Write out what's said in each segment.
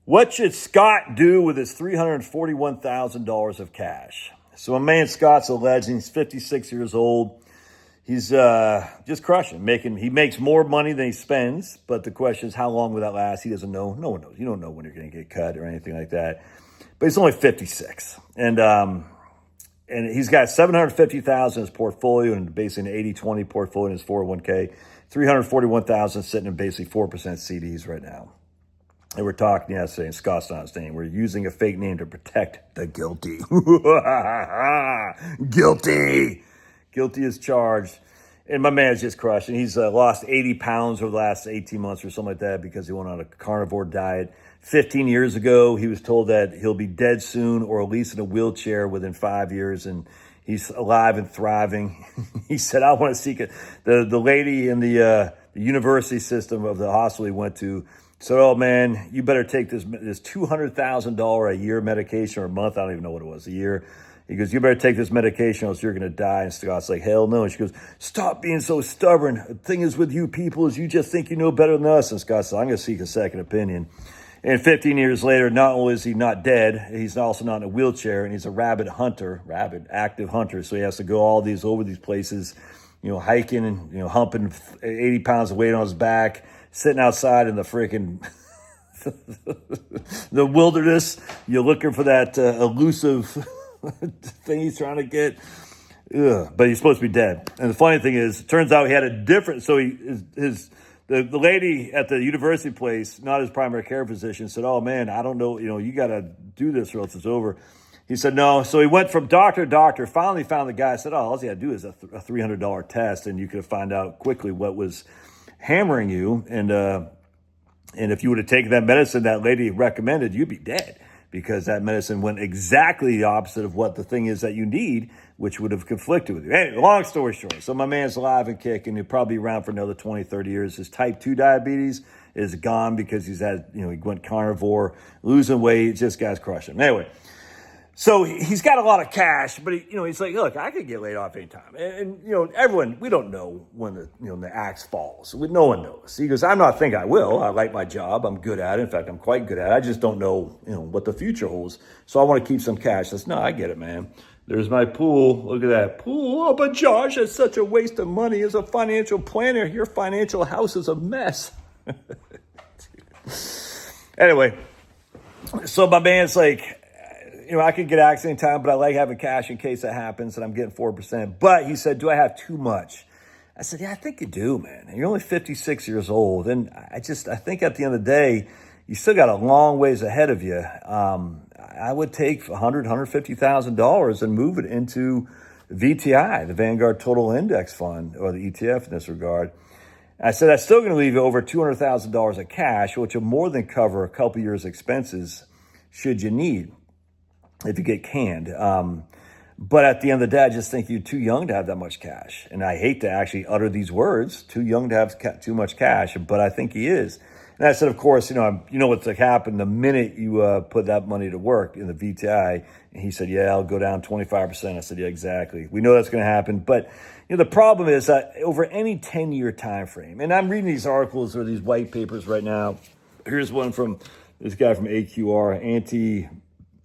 What should Scott do with his $341,000 of cash? So my man Scott's a legend. He's 56 years old. He's just crushing. He makes more money than he spends. But the question is, how long will that last? He doesn't know. No one knows. You don't know when you're going to get cut or anything like that. But he's only 56, and he's got $750,000 in his portfolio, and basically an 80-20 portfolio in his 401k. $341,000 sitting in basically 4% CDs right now. And we're talking yesterday, and Scott's not his name. We're using a fake name to protect the guilty. Guilty. Guilty as charged. And my man's just crushing. He's lost 80 pounds over the last 18 months or something like that because he went on a carnivore diet. 15 years ago, he was told that he'll be dead soon or at least in a wheelchair within 5 years. And he's alive and thriving. He said, I want to seek it. The lady in the university system of the hospital he went to said, oh, man, you better take this $200,000 a year medication or a month. I don't even know what it was, a year. He goes, you better take this medication or else you're going to die. And Scott's like, hell no. And she goes, stop being so stubborn. The thing is with you people is you just think you know better than us. And Scott said, I'm going to seek a second opinion. And 15 years later, not only is he not dead, he's also not in a wheelchair, and he's a rabid active hunter. So he has to go over these places, hiking and, humping 80 pounds of weight on his back, sitting outside in the freaking the wilderness. You're looking for that elusive thing he's trying to get. Ugh, but he's supposed to be dead. And the funny thing is, it turns out he had a different, so the lady at the university place, not his primary care physician, said, oh man, I don't know, you got to do this or else it's over. He said, no. So he went from doctor to doctor, finally found the guy, said, oh, all you got to do is a $300 test and you could find out quickly what was hammering you. And if you would have taken that medicine that lady recommended, you'd be dead because that medicine went exactly the opposite of what the thing is that you need, which would have conflicted with you. Anyway, long story short, so my man's alive and kicking. He'll probably be around for another 20, 30 years. His type 2 diabetes is gone because he went carnivore, losing weight. This guy's crushing. Anyway, so he's got a lot of cash, but he's like, look, I could get laid off anytime. And everyone, we don't know when the axe falls. No one knows. He goes, I'm not thinking I will. I like my job. I'm good at it. In fact, I'm quite good at it. I just don't know, what the future holds. So I want to keep some cash. I said, no, I get it, man. There's my pool. Look at that pool. Oh, but Josh, that's such a waste of money. As a financial planner, your financial house is a mess. Anyway, so my man's like, I could get axed anytime, but I like having cash in case that happens, and I'm getting 4%. But he said, do I have too much? I said, yeah, I think you do, man. And you're only 56 years old. And I think at the end of the day, you still got a long ways ahead of you. I would take $150,000 and move it into VTI, the Vanguard Total Index Fund, or the ETF in this regard. I said, that's still going to leave you over $200,000 of cash, which will more than cover a couple years' expenses should you need, if you get canned. But at the end of the day, I just think you're too young to have that much cash. And I hate to actually utter these words, too young to have too much cash, but I think he is. And I said, of course, what's going to happen the minute you put that money to work in the VTI. And he said, yeah, I'll go down 25%. I said, yeah, exactly. We know that's going to happen. But the problem is that over any 10-year time frame, and I'm reading these articles or these white papers right now. Here's one from this guy from AQR,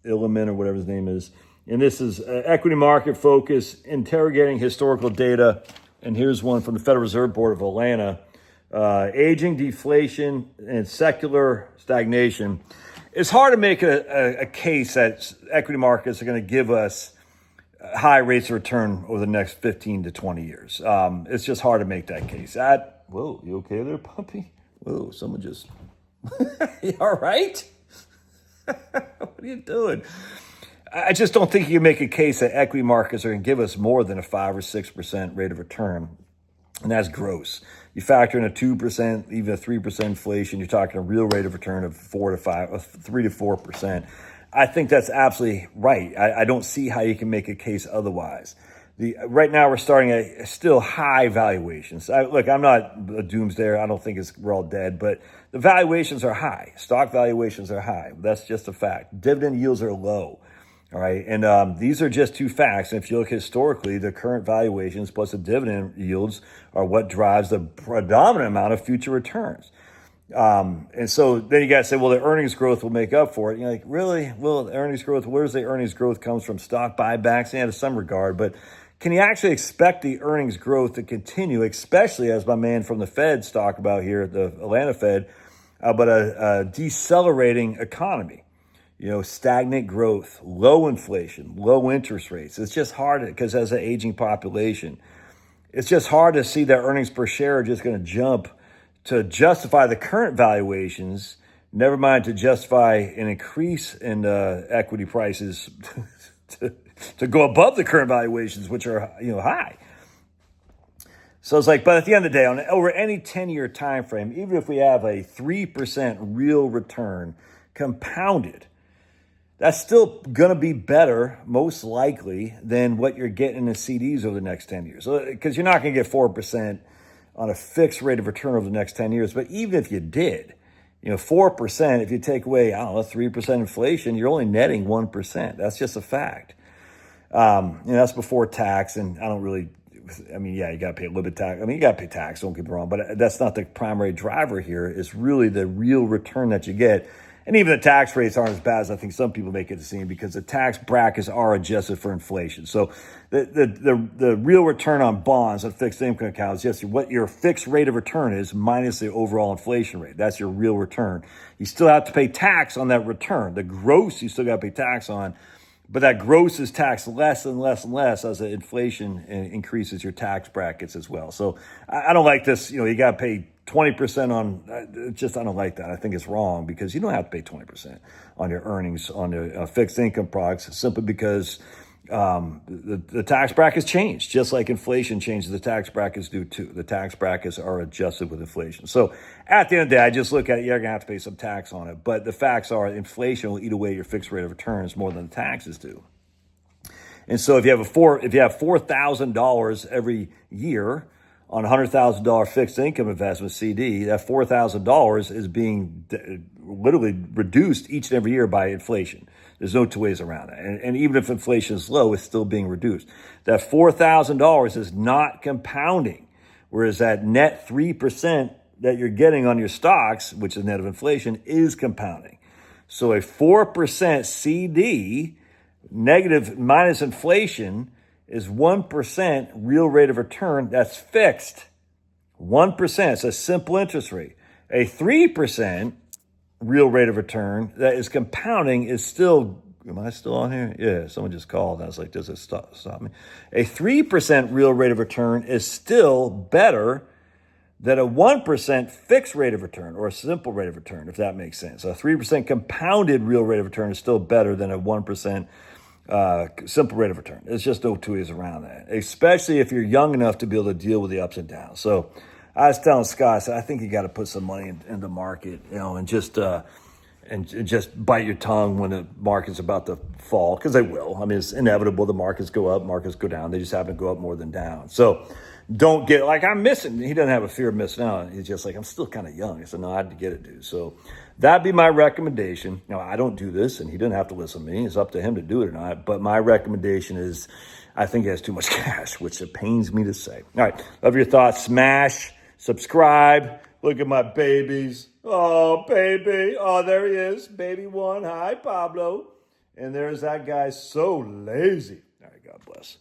Illiman or whatever his name is. And this is Equity Market Focus, Interrogating Historical Data. And here's one from the Federal Reserve Board of Atlanta. Aging, deflation, and secular stagnation. It's hard to make a case that equity markets are going to give us high rates of return over the next 15 to 20 years. It's just hard to make that case. Whoa, you okay there, puppy? Whoa, someone just... You all right? What are you doing? I just don't think you can make a case that equity markets are going to give us more than a 5 or 6% rate of return. And that's gross. You factor in a 2%, even a 3% inflation, you're talking a real rate of return of 3 to 4%. I think that's absolutely right. I don't see how you can make a case otherwise. Right now we're starting at still high valuations. Look, I'm not a doomsdayer. I don't think we're all dead, but the valuations are high. Stock valuations are high. That's just a fact. Dividend yields are low. All right. And these are just two facts. And if you look historically, the current valuations plus the dividend yields are what drives the predominant amount of future returns. And so then you got to say, well, the earnings growth will make up for it. You're like, really? Well, the earnings growth, where's the earnings growth comes from? Stock buybacks, yeah, to some regard. But can you actually expect the earnings growth to continue, especially as my man from the Feds talk about here at the Atlanta Fed, about a decelerating economy? Stagnant growth, low inflation, low interest rates. It's just hard because as an aging population, it's just hard to see that earnings per share are just going to jump to justify the current valuations, never mind to justify an increase in equity prices to go above the current valuations, which are high. So it's like, but at the end of the day, over any 10-year time frame, even if we have a 3% real return compounded, that's still going to be better, most likely, than what you're getting in CDs over the next 10 years. Because you're not going to get 4% on a fixed rate of return over the next 10 years. But even if you did, 4%, if you take away, 3% inflation, you're only netting 1%. That's just a fact. That's before tax. And you got to pay a little bit of tax. You got to pay tax, don't get me wrong. But that's not the primary driver here. It's really the real return that you get. And even the tax rates aren't as bad as I think some people make it seem, because the tax brackets are adjusted for inflation. So the real return on bonds and fixed income accounts, just what your fixed rate of return is minus the overall inflation rate. That's your real return. You still have to pay tax on that return. The gross you still got to pay tax on, but that gross is taxed less and less and less as the inflation increases your tax brackets as well. So I don't like this. You got to pay 20% on, I don't like that. I think it's wrong, because you don't have to pay 20% on your earnings on the fixed income products, simply because the tax brackets change, just like inflation changes. The tax brackets do too. The tax brackets are adjusted with inflation. So at the end of the day, I just look at it, you're going to have to pay some tax on it. But the facts are inflation will eat away your fixed rate of returns more than the taxes do. And so if you have $4,000 every year on a $100,000 fixed income investment CD, that $4,000 is being literally reduced each and every year by inflation. There's no two ways around it. And even if inflation is low, it's still being reduced. That $4,000 is not compounding, whereas that net 3% that you're getting on your stocks, which is net of inflation, is compounding. So a 4% CD, negative minus inflation, is 1% real rate of return that's fixed. 1%, it's a simple interest rate. A 3% real rate of return that is compounding is still, am I still on here? Yeah, someone just called. I was like, does it stop me? A 3% real rate of return is still better than a 1% fixed rate of return, or a simple rate of return, if that makes sense. A 3% compounded real rate of return is still better than a 1% simple rate of return. There's just no two ways around that, especially if you're young enough to be able to deal with the ups and downs. So I was telling Scott, I said, I think you got to put some money in the market, and just bite your tongue when the market's about to fall, because they will. It's inevitable. The markets go up, markets go down. They just happen to go up more than down. So don't get like, I'm missing. He doesn't have a fear of missing out. He's just like, I'm still kind of young. I said, no, I had to get it, dude. So that'd be my recommendation. I don't do this, and he doesn't have to listen to me. It's up to him to do it or not. But my recommendation is, I think he has too much cash, which it pains me to say. All right. Love your thoughts. Smash, subscribe. Look at my babies. Oh, baby. Oh, there he is. Baby one. Hi, Pablo. And there's that guy, so lazy. All right. God bless.